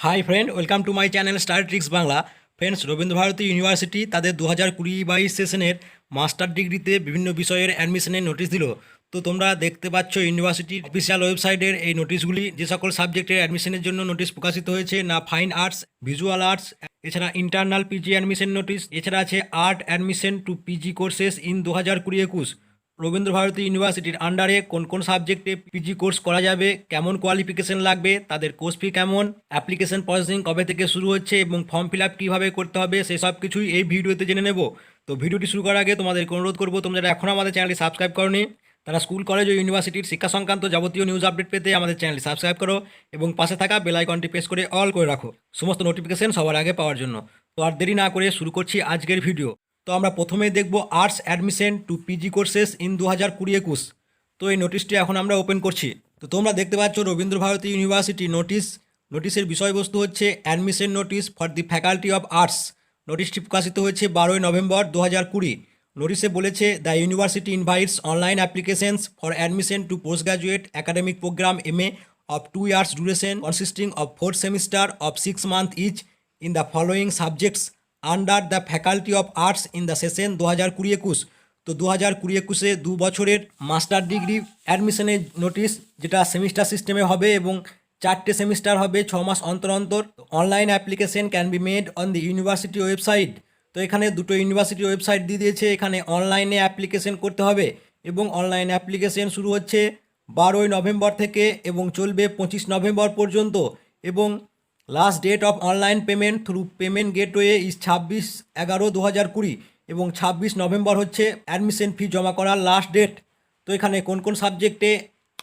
Hi friend, welcome to my channel star tricks Bangla. Friends, Rabindra Bharati university তাদের 2020-22 সেশনের master ডিগ্রিতে বিভিন্ন বিষয়ের অ্যাডমিশনের নোটিশ দিল। তো তোমরা দেখতে পাচ্ছ ইউনিভার্সিটির অফিসিয়াল ওয়েবসাইটের এই নোটিশগুলি, যে সকল সাবজেক্টের অ্যাডমিশনের জন্য নোটিশ প্রকাশিত হয়েছে না ফাইন আর্টস, ভিজুয়াল আর্টস, এছাড়া ইন্টারনাল পিজি অ্যাডমিশন নোটিশ, এছাড়া আছে art admission two PG courses in 2020-21। Rabindra Bharati ইউনিভার্সিটির আন্ডারে কোন কোন সাবজেক্টে পিজি কোর্স করা যাবে, কেমন কোয়ালিফিকেশন লাগবে, তাদের কোর্স ফি কেমন, অ্যাপ্লিকেশন প্রসেসিং কবে থেকে শুরু হচ্ছে এবং ফর্ম ফিল আপ কীভাবে করতে হবে, সেসব কিছুই এই ভিডিওতে জেনে নেব। তো ভিডিওটি শুরু করার আগে তোমাদেরকে অনুরোধ করবো, তোমরা যারা এখনও আমাদের চ্যানেলটি সাবস্ক্রাইব করোনি তারা স্কুল কলেজ ও ইউনিভার্সিটির শিক্ষা সংক্রান্ত যাবতীয় নিউজ আপডেট পেতে আমাদের চ্যানেলটি সাবস্ক্রাইব করো এবং পাশে থাকা বেল আইকনটি প্রেস করে অল করে রাখো সমস্ত নোটিফিকেশন সবার আগে পাওয়ার জন্য। তো আর দেরি না করে শুরু করছি আজকের ভিডিও। তো আমরা প্রথমে দেখব arts admission two PG courses in 2020-21। তো এই নোটিশটি এখন আমরা ওপেন করছি। তো তোমরা দেখতে পাচ্ছ রবীন্দ্রভারতী ইউনিভার্সিটি নোটিশের বিষয়বস্তু হচ্ছে admission notice for the faculty of arts. নোটিশটি প্রকাশিত হয়েছে 12ই নভেম্বর 2020। নোটিশে বলেছে the university invites online applications for admission to post graduate academic programme MA of 2 years duration consisting of 4 semester of 6 months each in the following subjects under the faculty of arts in the session 2020-21। তো 2020-21-এ 2 বছরের master degree অ্যাডমিশনের notice, যেটা semester সিস্টেমে হবে এবং 4টে semester হবে 6 মাস অন্তর অন্তর। Online application can be made on the university website. তো এখানে দুটো ইউনিভার্সিটি ওয়েবসাইট দিয়ে দিয়েছে, এখানে অনলাইনে অ্যাপ্লিকেশন করতে হবে এবং অনলাইন অ্যাপ্লিকেশন শুরু হচ্ছে 12ই নভেম্বর থেকে এবং চলবে 25 নভেম্বর পর্যন্ত। এবং last date of online payment through payment gateway is 26/11/2020 এবং 26 নভেম্বর হচ্ছে অ্যাডমিশন ফি জমা করার লাস্ট ডেট। তো এখানে কোন কোন সাবজেক্টে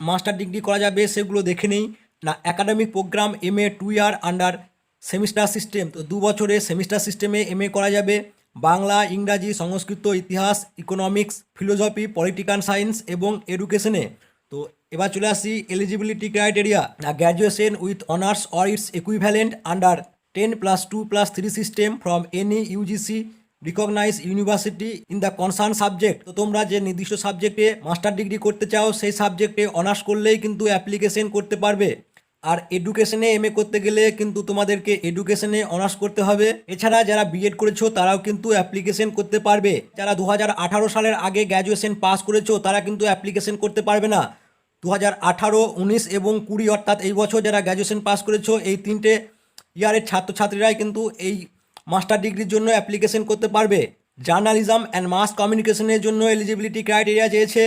মাস্টার ডিগ্রি করা যাবে সেগুলো দেখে নেই। না academic programme MA 2 year under semester system. তো 2 বছরে সেমিস্টার সিস্টেমে MA করা যাবে বাংলা, ইংরাজি, সংস্কৃত, ইতিহাস, ইকোনমিক্স, ফিলোসফি, পলিটিক্যাল সায়েন্স এবং এডুকেশনে। তো এবার চলে আসি eligibility criteria. Graduation with honours or its equivalent under 10+2+3 system from any UGC recognise university in the concern subject. তো তোমরা যে নির্দিষ্ট সাবজেক্টে মাস্টার ডিগ্রি করতে চাও সেই সাবজেক্টে অনার্স করলেই কিন্তু অ্যাপ্লিকেশন করতে পারবে। আর এডুকেশনে MA করতে গেলে কিন্তু তোমাদেরকে এডুকেশনে অনার্স করতে হবে। এছাড়া যারা বিএড করেছো তারাও কিন্তু অ্যাপ্লিকেশন করতে পারবে। যারা 2018 সালের আগে গ্র্যাজুয়েশন পাস করেছো তারা কিন্তু অ্যাপ্লিকেশন করতে পারবে না। 2018, 19 এবং 20 অর্থাৎ এই বছর যারা গ্র্যাজুয়েশন পাস করেছো এই 3টে ইয়ারের ছাত্রছাত্রীরাই কিন্তু এই মাস্টার ডিগ্রির জন্য অ্যাপ্লিকেশন করতে পারবে। জার্নালিজম অ্যান্ড মাস কমিউনিকেশনের জন্য এলিজিবিলিটি ক্রাইটেরিয়া চেয়েছে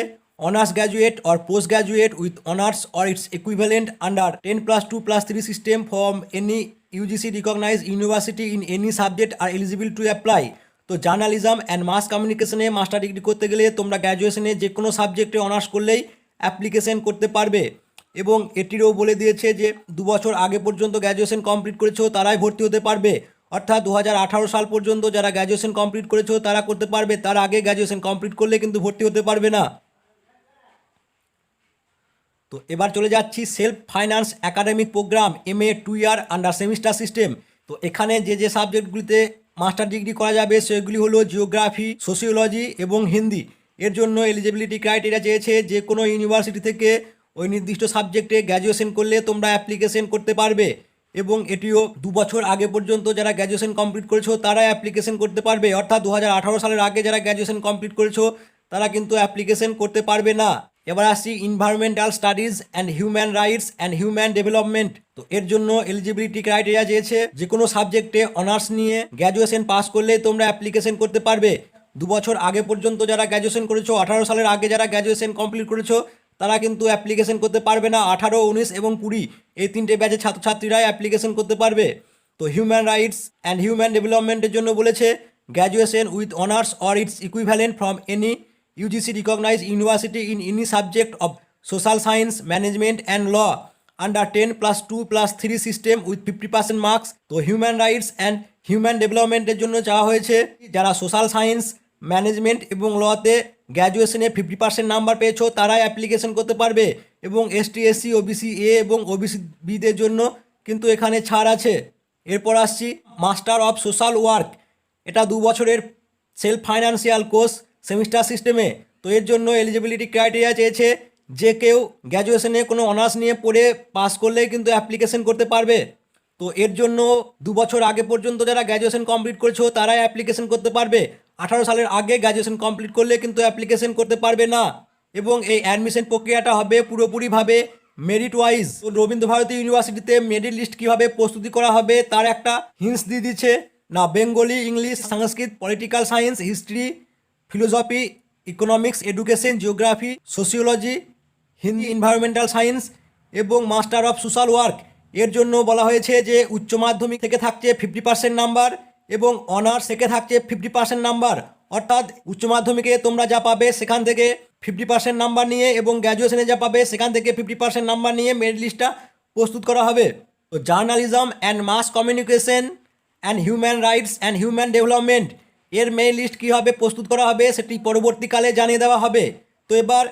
honours graduate or post graduate with honours or its equivalent under 10+2+3 system from any UGC recognise university in any subject are eligible to apply. তো journalism and mass কমিউনিকেশনে master degree করতে গেলে তোমরা গ্র্যাজুয়েশনে যে কোনো সাবজেক্টে honours করলেই অ্যাপ্লিকেশন করতে পারবে। এবং এটিরও বলে দিয়েছে যে 2 বছর আগে পর্যন্ত গ্র্যাজুয়েশন কমপ্লিট করেছো তারাই ভর্তি হতে পারবে। অর্থাৎ 2018 সাল পর্যন্ত যারা গ্র্যাজুয়েশন কমপ্লিট করেছো তারা করতে পারবে, তার আগে গ্র্যাজুয়েশন কমপ্লিট করলে কিন্তু ভর্তি হতে পারবে না। তো এবার চলে যাচ্ছি self finance academic programme MA 2 year under semester system. তো এখানে যে সাবজেক্টগুলিতে মাস্টার ডিগ্রি করা যাবে সেগুলি হলো জিওগ্রাফি, সোশিওলজি এবং হিন্দি। এর জন্য এলিজিবিলিটি ক্রাইটেরিয়া চেয়েছে যে কোনো ইউনিভার্সিটি থেকে ওই নির্দিষ্ট সাবজেক্টে গ্র্যাজুয়েশন করলে তোমরা অ্যাপ্লিকেশন করতে পারবে। এবং এটিও 2 বছর আগে পর্যন্ত যারা গ্র্যাজুয়েশন কমপ্লিট করেছো তারা অ্যাপ্লিকেশন করতে পারবে। অর্থাৎ 2018 সালের আগে যারা গ্র্যাজুয়েশন কমপ্লিট করেছো তারা কিন্তু অ্যাপ্লিকেশন করতে পারবে না। এবার আসছি environmental studies and human rights and human development. তো এর জন্য এলিজিবিলিটি ক্রাইটেরিয়া চেয়েছে যে কোনো সাবজেক্টে অনার্স নিয়ে গ্র্যাজুয়েশন পাস করলে তোমরা অ্যাপ্লিকেশন করতে পারবে। 2 বছর আগে পর্যন্ত যারা গ্র্যাজুয়েশন করেছো, 18 সালের আগে যারা গ্র্যাজুয়েশন কমপ্লিট করেছো তারা কিন্তু অ্যাপ্লিকেশন করতে পারবে না। 18, 19 এবং 20 এই 3টে ব্যাচের ছাত্রছাত্রীরাই অ্যাপ্লিকেশন করতে পারবে। তো হিউম্যান রাইটস অ্যান্ড হিউম্যান ডেভেলপমেন্টের জন্য বলেছে graduation with honours or its equivalent from any UGC recognized university in any subject of social science, management and law under 10+2+3 system with 50% marks। তো হিউম্যান রাইটস অ্যান্ড হিউম্যান ডেভেলপমেন্টের জন্য চাওয়া হয়েছে যারা social science, management এবং লতে গ্র্যাজুয়েশনে 50% number পেয়েছো তারাই application করতে পারবে। এবং ST, SC, OBC A এবং OBC Bদের জন্য কিন্তু এখানে ছাড় আছে। এরপর আসছি মাস্টার অফ সোশ্যাল ওয়ার্ক। এটা 2 বছরের সেলফ ফাইন্যান্সিয়াল কোর্স সেমিস্টার সিস্টেমে। তো এর জন্য এলিজিবিলিটি ক্রাইটেরিয়া চেয়েছে যে কেউ গ্র্যাজুয়েশনে কোনো অনার্স নিয়ে পড়ে পাস করলেই কিন্তু অ্যাপ্লিকেশন করতে পারবে। তো এর জন্য 2 বছর আগে পর্যন্ত যারা গ্র্যাজুয়েশন কমপ্লিট করেছো তারাই অ্যাপ্লিকেশন করতে পারবে। 18 সালের আগে গ্র্যাজুয়েশন কমপ্লিট করলে কিন্তু অ্যাপ্লিকেশন করতে পারবে না। এবং এই অ্যাডমিশন প্রক্রিয়াটা হবে পুরোপুরিভাবে মেরিট ওয়াইজ। তো রবীন্দ্র ভারতী ইউনিভার্সিটিতে মেরিট লিস্ট কীভাবে প্রস্তুতি করা হবে তার একটা হিন্টস দিয়ে দিচ্ছে না। Bengali, English, Sanskrit, political science, history, philosophy, economics, education, geography, sociology, Hindi, environmental science এবং মাস্টার অফ সোশ্যাল ওয়ার্ক এর জন্য বলা হয়েছে যে উচ্চ মাধ্যমিক থেকে থাকছে 50% নাম্বার এবং অনার্স থেকে থাকছে 50% নাম্বার। অর্থাৎ উচ্চ মাধ্যমিকে তোমরা যা পাবে সেখান থেকে 50% নাম্বার নিয়ে এবং গ্র্যাজুয়েশনে যা পাবে সেখান থেকে 50% নাম্বার নিয়ে মেরিট লিস্টটা প্রস্তুত করা হবে। তো journalism and mass communication and human rights and human development এর মেরিট লিস্ট কীভাবে প্রস্তুত করা হবে সেটি পরবর্তীকালে জানিয়ে দেওয়া হবে। তো এবার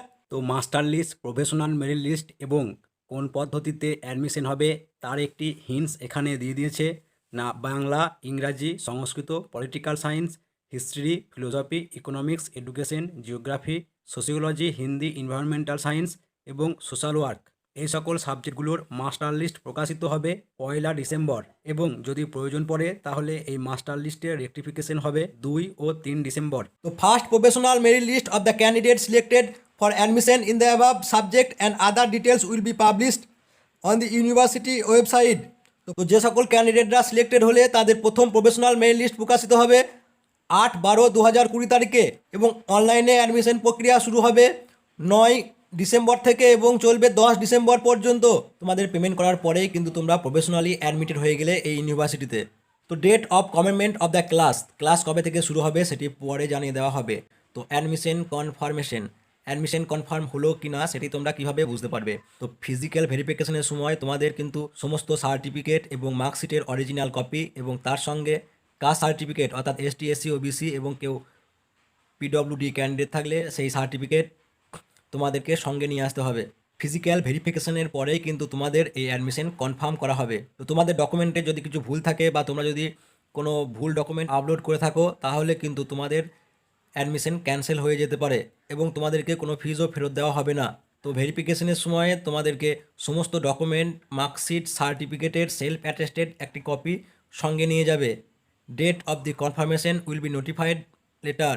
master list, professional merit list এবং কোন পদ্ধতিতে অ্যাডমিশন হবে তার একটি হিন্টস এখানে দিয়ে দিয়েছে না। বাংলা, ইংরাজি, Sanskrit, political science, history, philosophy, economics, education, geography, sociology, Hindi, environmental science এবং সোশ্যাল ওয়ার্ক এই সকল সাবজেক্টগুলোর মাস্টার লিস্ট প্রকাশিত হবে 1 ডিসেম্বর এবং যদি প্রয়োজন পড়ে তাহলে এই মাস্টার লিস্টের রেকটিফিকেশন হবে 2 ও 3 ডিসেম্বর। তো first professional merit list of the candidate selected for admission in the above subject and other details will be published on the university website। তো যে সকল ক্যান্ডিডেটরা সিলেক্টেড হলে তাদের প্রথম প্রফেশনাল মেরিট লিস্ট প্রকাশিত হবে 8/12/2020 তারিখে এবং অনলাইনে অ্যাডমিশন প্রক্রিয়া শুরু হবে 9 ডিসেম্বর থেকে এবং চলবে 10 ডিসেম্বর পর্যন্ত। তোমাদের পেমেন্ট করার পরেই কিন্তু তোমরা প্রফেশনালি অ্যাডমিটেড হয়ে গেলে এই ইউনিভার্সিটিতে। তো date of commencement of the class কবে থেকে শুরু হবে সেটি পরে জানিয়ে দেওয়া হবে। তো অ্যাডমিশন কনফার্ম হলো কি না সেটি তোমরা কিভাবে বুঝতে পারবে। তো ফিজিক্যাল ভেরিফিকেশনের সময় তোমাদের কিন্তু সমস্ত সার্টিফিকেট এবং মার্কশিটের অরিজিনাল কপি এবং তার সঙ্গে কাস্ট সার্টিফিকেট অর্থাৎ এসটি, এসসি, ওবিসি এবং কেউ পিডব্লিউডি ক্যান্ডিডেট থাকলে সেই সার্টিফিকেট তোমাদেরকে সঙ্গে নিয়ে আসতে হবে। ফিজিক্যাল ভেরিফিকেশনের পরেই কিন্তু তোমাদের এই অ্যাডমিশন কনফার্ম করা হবে। তো তোমাদের ডকুমেন্টে যদি কিছু ভুল থাকে বা তোমরা যদি কোনো ভুল ডকুমেন্ট আপলোড করে থাকো তাহলে কিন্তু তোমাদের অ্যাডমিশন ক্যান্সেল হয়ে যেতে পারে এবং তোমাদেরকে কোনো ফিজও ফেরত দেওয়া হবে না। তো ভেরিফিকেশনের সময় তোমাদেরকে সমস্ত ডকুমেন্ট, মার্কশিট, সার্টিফিকেটের সেলফ অ্যাটেস্টেড একটি কপি সঙ্গে নিয়ে যাবে। Date of the confirmation will be notified letter.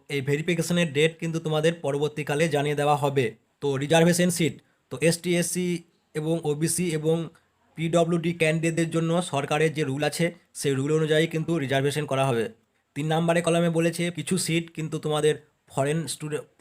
এই ভেরিফিকেশনের ডেট কিন্তু তোমাদের পরবর্তীকালে জানিয়ে দেওয়া হবে। তো রিজার্ভেশন সিট, তো এসটি, এসসি এবং ওবিসি এবং পিডব্লিউডি ক্যান্ডিডেটদের জন্য সরকারের যে রুল আছে সেই রুল অনুযায়ী কিন্তু রিজার্ভেশন করা হবে। 3 নম্বরে কলামে বলেছে কিছু সিট কিন্তু তোমাদের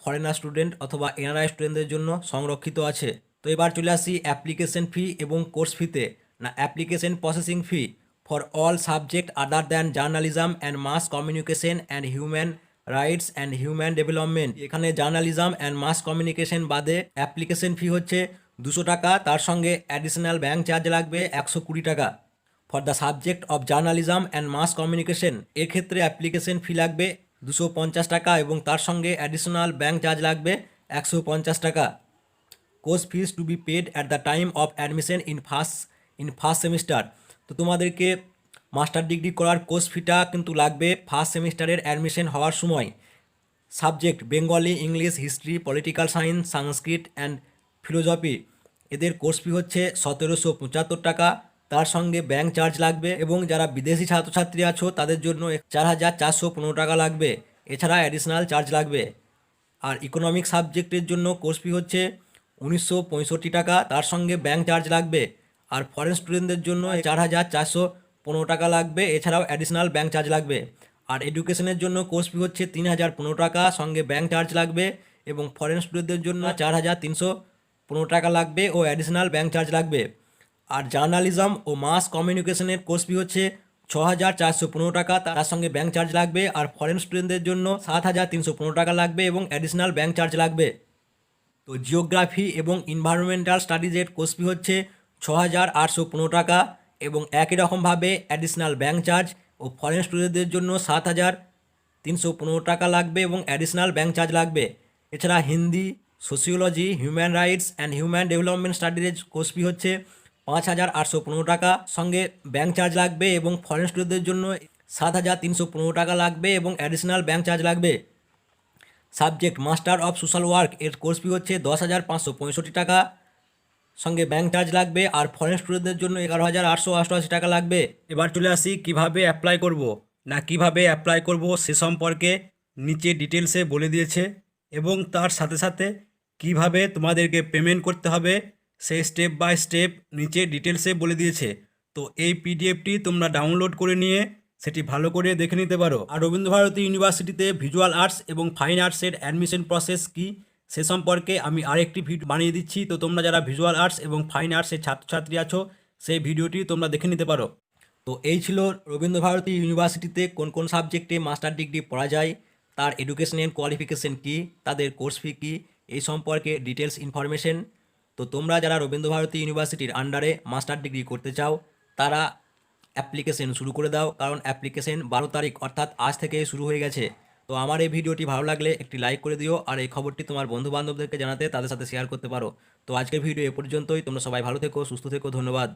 ফরেনার স্টুডেন্ট অথবা এনআরআই স্টুডেন্টদের জন্য সংরক্ষিত আছে। তো এবার চলে আসি অ্যাপ্লিকেশন ফি এবং কোর্স ফিতে। না, application processing fee for all subject other than journalism and mass communication and human rights and human development. এখানে জার্নালিজম অ্যান্ড মাস কমিউনিকেশন বাদে অ্যাপ্লিকেশন ফি হচ্ছে 200 টাকা, তার সঙ্গে অ্যাডিশনাল ব্যাঙ্ক চার্জ লাগবে 120 টাকা। For the subject of journalism and mass communication এক্ষেত্রে application fee লাগবে 250 টাকা এবং তার সঙ্গে অ্যাডিশনাল ব্যাঙ্ক চার্জ লাগবে 150 টাকা। Course fees to be paid at the time of admission in first semester. তো তোমাদেরকে মাস্টার ডিগ্রি করার কোর্স ফিটা কিন্তু লাগবে ফার্স্ট সেমিস্টারের অ্যাডমিশন হওয়ার সময়। Subject Bengali, English, history, political science, Sanskrit and philosophy এদের কোর্স ফি হচ্ছে 1775 টাকা, তার সঙ্গে ব্যাঙ্ক চার্জ লাগবে এবং যারা বিদেশি ছাত্রছাত্রী আছো তাদের জন্য 4415 টাকা লাগবে, এছাড়া অ্যাডিশনাল চার্জ লাগবে। আর ইকোনমিক সাবজেক্টের জন্য কোর্স ফি হচ্ছে 1965 টাকা, তার সঙ্গে ব্যাঙ্ক চার্জ লাগবে। আর ফরেন স্টুডেন্টদের জন্য 4415 টাকা লাগবে, এছাড়াও অ্যাডিশনাল ব্যাঙ্ক চার্জ লাগবে। আর এডুকেশনের জন্য কোর্স ফি হচ্ছে 3015 টাকা, সঙ্গে ব্যাঙ্ক চার্জ লাগবে এবং ফরেন স্টুডেন্টদের জন্য 4315 টাকা লাগবে ও অ্যাডিশনাল ব্যাঙ্ক চার্জ লাগবে। আর জার্নালিজম ও মাস কমিউনিকেশনের কোর্স ফি হচ্ছে 6415 টাকা, তার সঙ্গে ব্যাঙ্ক চার্জ লাগবে। আর ফরেন স্টুডেন্টদের জন্য 7315 টাকা লাগবে এবং অ্যাডিশনাল ব্যাঙ্ক চার্জ লাগবে। তো জিওগ্রাফি এবং এনভায়রনমেন্টাল স্টাডিজের কোর্স ফি হচ্ছে 6815 টাকা এবং একই রকমভাবে অ্যাডিশনাল ব্যাঙ্ক চার্জ ও ফরেন স্টুডেন্টদের জন্য 7315 টাকা লাগবে এবং অ্যাডিশনাল ব্যাঙ্ক চার্জ লাগবে। এছাড়া Hindi, sociology, human rights and human development স্টাডিজের কোর্স ফি হচ্ছে 5815 টাকা, সঙ্গে ব্যাঙ্ক চার্জ লাগবে এবং ফরেন স্টুডেন্টদের জন্য 7315 টাকা লাগবে এবং অ্যাডিশনাল ব্যাঙ্ক চার্জ লাগবে। Subject master of social work এর কোর্স ফি হচ্ছে 10,565 টাকা, সঙ্গে ব্যাংক চার্জ লাগবে, আর ফরেন স্টুডেন্টদের জন্য 11,888 টাকা লাগবে। এবার চলে আসি কিভাবে অ্যাপ্লাই করব না কিভাবে অ্যাপ্লাই করব সে সম্পর্কে নিচে ডিটেলসে বলে দিয়েছে, এবং তার সাথে সাথে কিভাবে তোমাদেরকে পেমেন্ট করতে হবে সেই স্টেপ বাই স্টেপ নিচে ডিটেলসে বলে দিয়েছে। তো এই পিডিএফটি তোমরা ডাউনলোড করে নিয়ে সেটি ভালো করে দেখে নিতে পারো। আর রবীন্দ্রভারতী ইউনিভার্সিটিতে ভিজুয়াল আর্টস এবং ফাইন আর্টসের অ্যাডমিশন প্রসেস কী সে সম্পর্কে আমি আরেকটি ভিডিও বানিয়ে দিচ্ছি। তো তোমরা যারা ভিজুয়াল আর্টস এবং ফাইন আর্টসের ছাত্রছাত্রী আছো সেই ভিডিওটি তোমরা দেখে নিতে পারো। তো এই ছিল রবীন্দ্রভারতী ইউনিভার্সিটিতে কোন কোন সাবজেক্টে মাস্টার ডিগ্রি পড়া যায়, তার এডুকেশন অ্যান্ড কোয়ালিফিকেশন কী, তাদের কোর্স ফি কী, এই সম্পর্কে ডিটেলস ইনফরমেশন। তো তোমরা যারা রবীন্দ্রভারতী ইউনিভার্সিটির আন্ডারে মাস্টার ডিগ্রি করতে চাও তারা অ্যাপ্লিকেশন শুরু করে দাও, কারণ অ্যাপ্লিকেশন 12 তারিখ অর্থাৎ আজ থেকে শুরু হয়ে গেছে। তো আমার এই ভিডিওটি ভালো লাগলে একটি লাইক করে দিও, আর এই খবরটি তোমার বন্ধু বান্ধবদেরকে জানাতে তাদের সাথে শেয়ার করতে পারো। তো আজকের ভিডিও এ পর্যন্তই। তোমরা সবাই ভালো থেকো, সুস্থ থেকো, ধন্যবাদ।